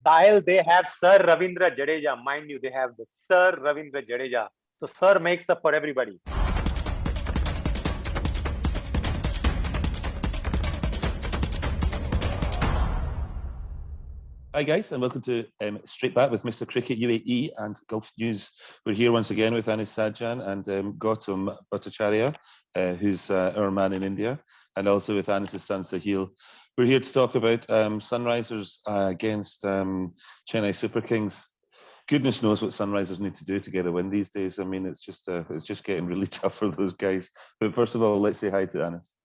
Sahil, they have Sir Ravindra Jadeja. Mind you, they have the Sir Ravindra Jadeja. So Sir makes up for everybody. Hi guys, and welcome to Straight Back with Mr. Cricket UAE and Golf News. We're here once again with Anis Sajan and Gautam Bhattacharya, who's our man in India, and also with Anis' son Sahil. We're here to talk about Sunrisers against Chennai Super Kings. Goodness knows what Sunrisers need to do to get a win these days. I mean, it's just getting really tough for those guys. But first of all, let's say hi to Anis.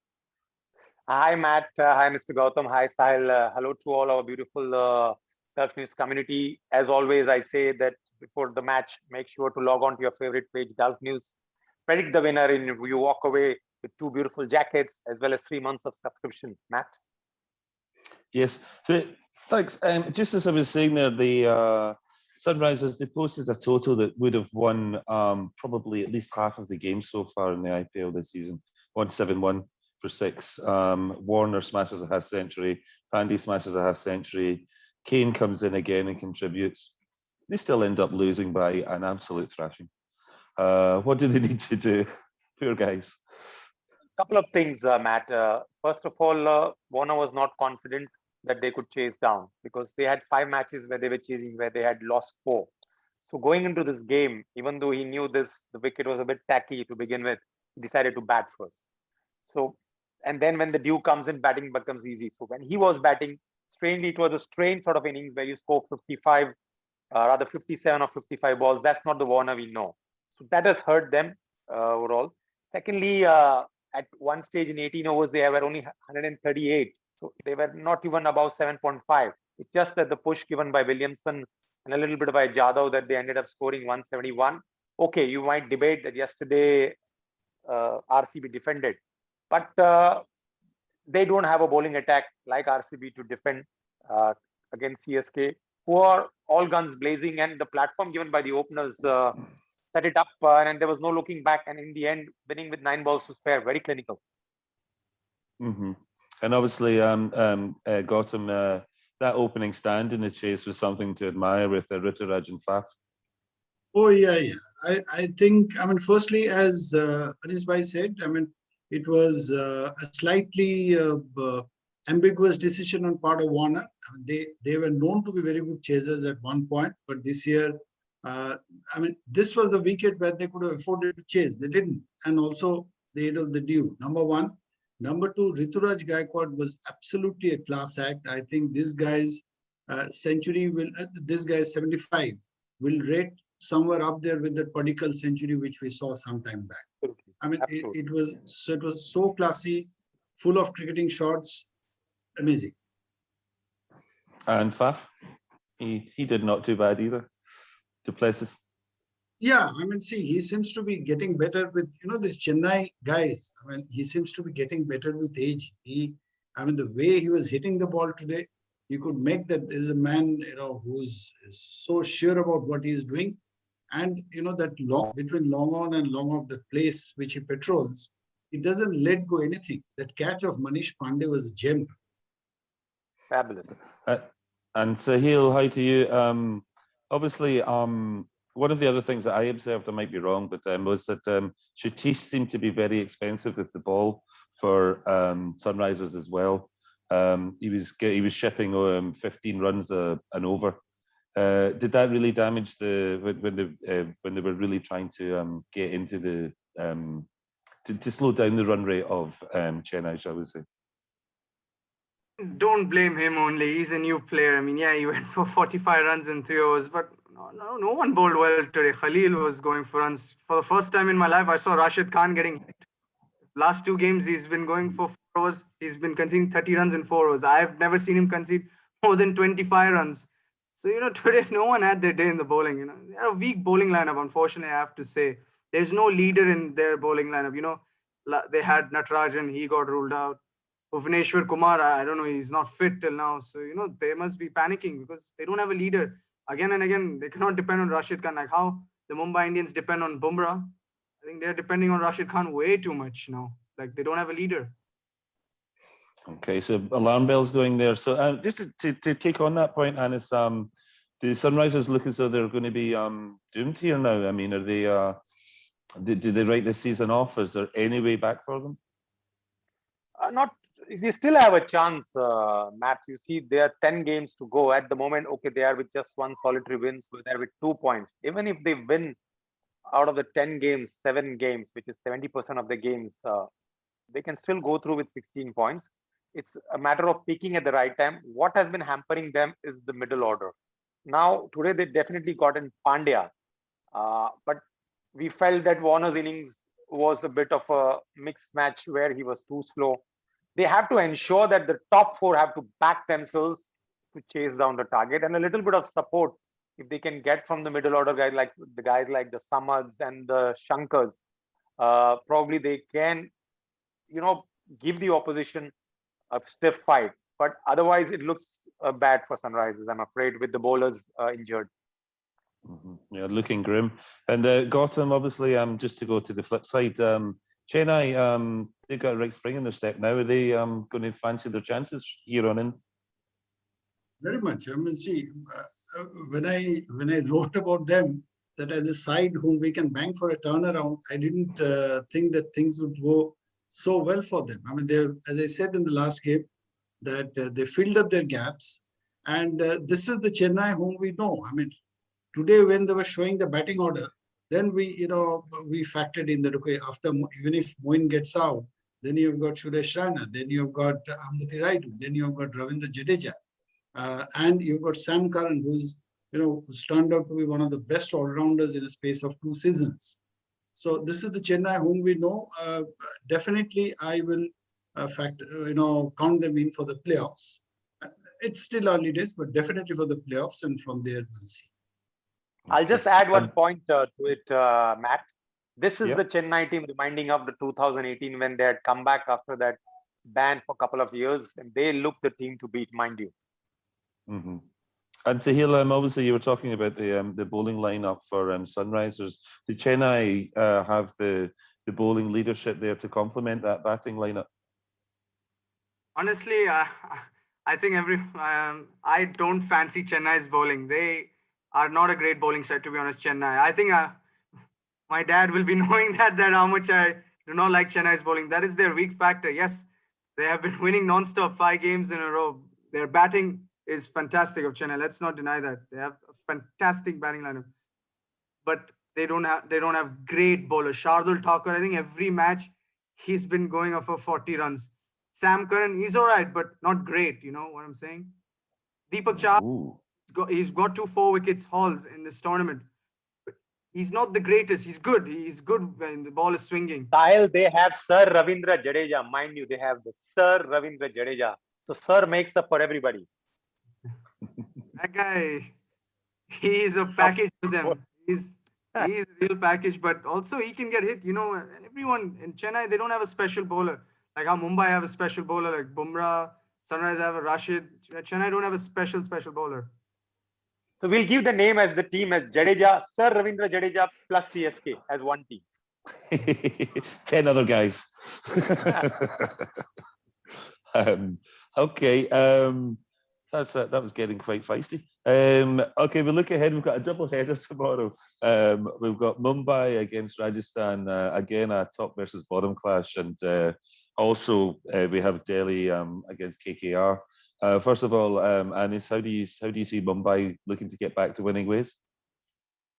Hi, Matt. Hi, Mr. Gautam. Hi, Sahil. Hello to all our beautiful Gulf News community. As always, I say that before the match, make sure to log on to your favorite page, Gulf News. Predict the winner, and you walk away with 2 beautiful jackets as well as 3 months of subscription. Matt? Yes. So, thanks. Just as I was saying there, the Sunrisers, they posted a total that would have won probably at least half of the games so far in the IPL this season. 171 for 6. Warner smashes a half century. Pandey smashes a half century. Kane comes in again and contributes. They still end up losing by an absolute thrashing. What do they need to do? Poor guys. Couple of things, Matt. First of all, Warner was not confident that they could chase down because they had 5 matches where they were chasing, where they had lost 4. So going into this game, even though he knew the wicket was a bit tacky to begin with, he decided to bat first. So, and then when the dew comes in, batting becomes easy. So when he was batting, strangely, it was a strange sort of innings where you score 55, rather 57 or 55 balls. That's not the Warner we know. So that has hurt them overall. Secondly, at one stage in 18 overs, they were only 138. So they were not even above 7.5. It's just that the push given by Williamson and a little bit by Jadhav that they ended up scoring 171. Okay, you might debate that yesterday RCB defended. But they don't have a bowling attack like RCB to defend against CSK, who are all guns blazing, and the platform given by the openers set it up, and there was no looking back. And in the end, winning with 9 balls to spare, very clinical. Mm-hmm. And obviously, Gautam, that opening stand in the chase was something to admire with Ruturaj and Faf. Oh, yeah. I think, firstly, as Anis Bhai said, it was a slightly ambiguous decision on part of Warner. They were known to be very good chasers at one point, but this year, this was the wicket where they could have afforded to chase. They didn't. And also, the aid of the dew, number 1. Number 2, Ruturaj Gaikwad was absolutely a class act. I think this guy's century this guy's 75 will rate somewhere up there with the Padikkal century, which we saw some time back. It was so classy, full of cricketing shots, amazing. And Faf, he did not too bad either. Du Plessis. Yeah, he seems to be getting better with, these Chennai guys. He seems to be getting better with age. The way he was hitting the ball today, you could make that there's a man, who's so sure about what he's doing. And, that between long on and long off, the place which he patrols, he doesn't let go anything. That catch of Manish Pandey was a gem. Fabulous. And Sahil, hi to you. Obviously, one of the other things that I observed, I might be wrong, but was that Satish seemed to be very expensive with the ball for Sunrisers as well. He was shipping 15 runs an over. Did that really damage when they were really trying to get into the to slow down the run rate of Chennai, shall we say? Don't blame him only. He's a new player. He went for 45 runs in 3 overs, but no one bowled well today. Khalil was going for runs. For the first time in my life, I saw Rashid Khan getting hit. Last 2 games, he's been going for 4 overs. He's been conceding 30 runs in 4 overs. I've never seen him concede more than 25 runs. So, today no one had their day in the bowling. They're a weak bowling lineup, unfortunately, I have to say. There's no leader in their bowling lineup. They had Natarajan, he got ruled out. Bhuvaneshwar Kumar, I don't know, he's not fit till now. So, they must be panicking because they don't have a leader. Again and again, they cannot depend on Rashid Khan, like how the Mumbai Indians depend on Bumrah. I think they're depending on Rashid Khan way too much now. Like, they don't have a leader. Okay, so alarm bells going there. So just to take on that point, Anis, the Sunrisers look as though they're going to be doomed here now. I mean, are they? Did they write this season off? Is there any way back for them? Not, they still have a chance, Matt. You see, there are 10 games to go at the moment. Okay, they are with just one solitary win, so they're with 2 points. Even if they win out of the 10 games, 7 games, which is 70% of the games, they can still go through with 16 points. It's a matter of peaking at the right time. What has been hampering them is the middle order. Now, today they definitely got in Pandya, but we felt that Warner's innings was a bit of a mixed match where he was too slow. They have to ensure that the top 4 have to back themselves to chase down the target, and a little bit of support if they can get from the middle order guys like the Samads and the Shankars. Probably they can, give the opposition a stiff fight. But otherwise, it looks bad for Sunrisers, I'm afraid, with the bowlers injured. Yeah, looking grim. And Gautam, obviously, just to go to the flip side, Chennai, they've got a right spring in their step now. Are they going to fancy their chances here on in? Very much. I mean, see, when I wrote about them, that as a side whom we can bank for a turnaround, I didn't think that things would go so well for them. I mean, they, as I said in the last game, that they filled up their gaps, and this is the Chennai whom we know. I mean, today when they were showing the batting order, then we factored in that, okay, after, even if Moin gets out, then you've got Suresh Raina, then you've got Amriti Raidu, then you've got Ravindra Jadeja, and you've got Sam Curran, who's turned out to be one of the best all-rounders in a space of 2 seasons. So this is the Chennai whom we know. Definitely, I will count them in for the playoffs. It's still early days, but definitely for the playoffs, and from there we'll see. I'll just add one point to it, Matt. This is the Chennai team reminding of the 2018 when they had come back after that ban for a couple of years, and they looked the team to beat, mind you. And Sahil, obviously you were talking about the bowling lineup for Sunrisers. Did Chennai have the bowling leadership there to complement that batting lineup? Honestly, I think I don't fancy Chennai's bowling. They are not a great bowling side, to be honest. Chennai. I think my dad will be knowing that how much I do not like Chennai's bowling. That is their weak factor. Yes, they have been winning non-stop 5 games in a row. Their batting is fantastic of Chennai. Let's not deny that. They have a fantastic batting lineup, but they don't have great bowlers. Shardul Thakur, I think every match he's been going off for 40 runs. Sam Curran, he's all right, but not great. You know what I'm saying? Deepak Chahar, he's got 2 4-wicket hauls in this tournament. But he's not the greatest. He's good. He's good when the ball is swinging. Sahil, they have Sir Ravindra Jadeja. Mind you, they have the Sir Ravindra Jadeja. So Sir makes up for everybody. That guy, he is a package to them. He's a real package, but also he can get hit. Everyone in Chennai, they don't have a special bowler. Like how Mumbai have a special bowler like Bumrah, Sunrise have a Rashid. Chennai don't have a special bowler. So we'll give the name as the team as Jadeja, Sir Ravindra Jadeja plus CSK as one team. 10 other guys. Okay. That was getting quite feisty. Okay, we'll look ahead. We've got a double header tomorrow. We've got Mumbai against Rajasthan, again a top versus bottom clash, and also we have Delhi against KKR. First of all, Anis, how do you see Mumbai looking to get back to winning ways?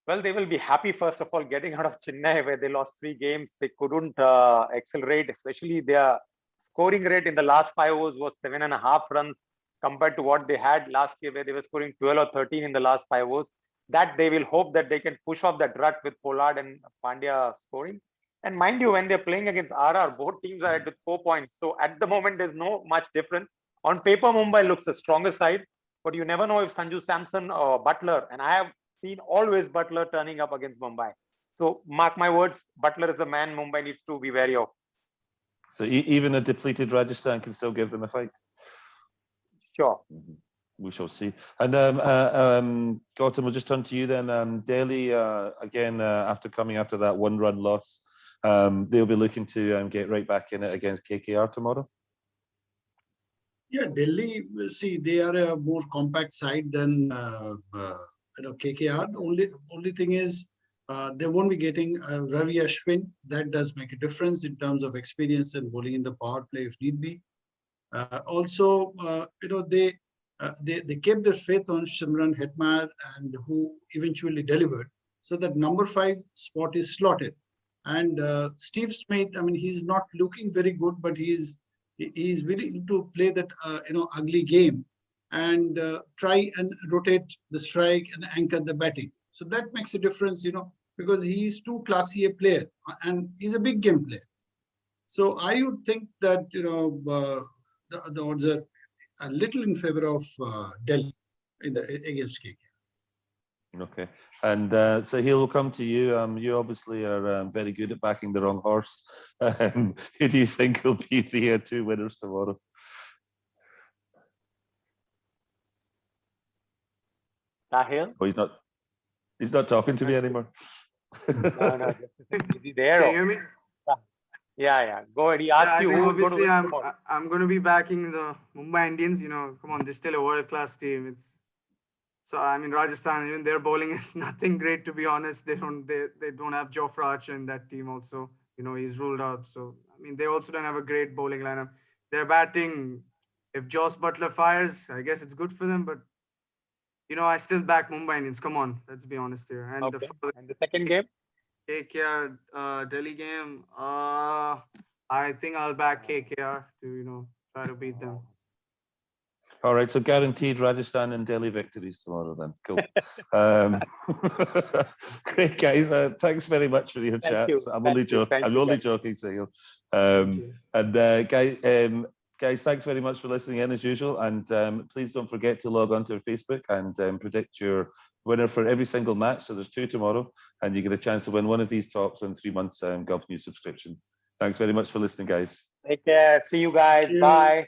Well, they will be happy, first of all, getting out of Chennai, where they lost 3 games. They couldn't accelerate, especially their scoring rate in the last 5 overs was 7.5 runs compared to what they had last year, where they were scoring 12 or 13 in the last 5 overs. That they will hope that they can push off that rut with Pollard and Pandya scoring. And mind you, when they're playing against RR, both teams are ahead with 4 points. So at the moment, there's no much difference. On paper, Mumbai looks the stronger side, but you never know if Sanju Samson or Butler, and I have seen always Butler turning up against Mumbai. So mark my words, Butler is the man Mumbai needs to be wary of. So even a depleted Rajasthan can still give them a fight? Sure. We shall see. And Gautam, we'll just turn to you then. Delhi, again, after that 1-run loss, they'll be looking to get right back in it against KKR tomorrow. Yeah, Delhi, see, they are a more compact side than KKR. Only thing is they won't be getting Ravi Ashwin. That does make a difference in terms of experience and bowling in the power play if need be. Also, they kept their faith on Shimran Hetmar and who eventually delivered. So that number 5 spot is slotted. And Steve Smith, I mean, he's not looking very good, but he's willing to play that ugly game and try and rotate the strike and anchor the batting. So that makes a difference, because he's too classy a player and he's a big game player. So I would think that the odds are a little in favor of Delhi against KKR. Okay, and Sahil will come to you. You obviously are very good at backing the wrong horse. Who do you think will be the 2 winners tomorrow? Sahil? Oh, he's not talking to me anymore. No. Is he there? Can you hear me? Yeah. Go ahead. He Yeah, asked I you think who's going to obviously win tomorrow. I'm going to be backing the Mumbai Indians. Come on, they're still a world-class team. So I mean, Rajasthan, even their bowling is nothing great, to be honest. They don't have Jofra Archer in that team also. He's ruled out. So I mean, they also don't have a great bowling lineup. Their batting, if Joss Butler fires, I guess it's good for them. But I still back Mumbai Indians. Come on, let's be honest here. And Okay. And the second game? KKR Delhi game, I think I'll back KKR to try to beat them. All right, so guaranteed Rajasthan and Delhi victories tomorrow then. Cool. Great, guys. Thanks very much for your chats. I'm only joking, Sahil. And guys, thanks very much for listening in as usual. And please don't forget to log on to our Facebook and predict your winner for every single match. So there's 2 tomorrow, and you get a chance to win one of these tops on 3 months Golf News subscription. Thanks very much for listening, guys. Take care. See you guys. Bye.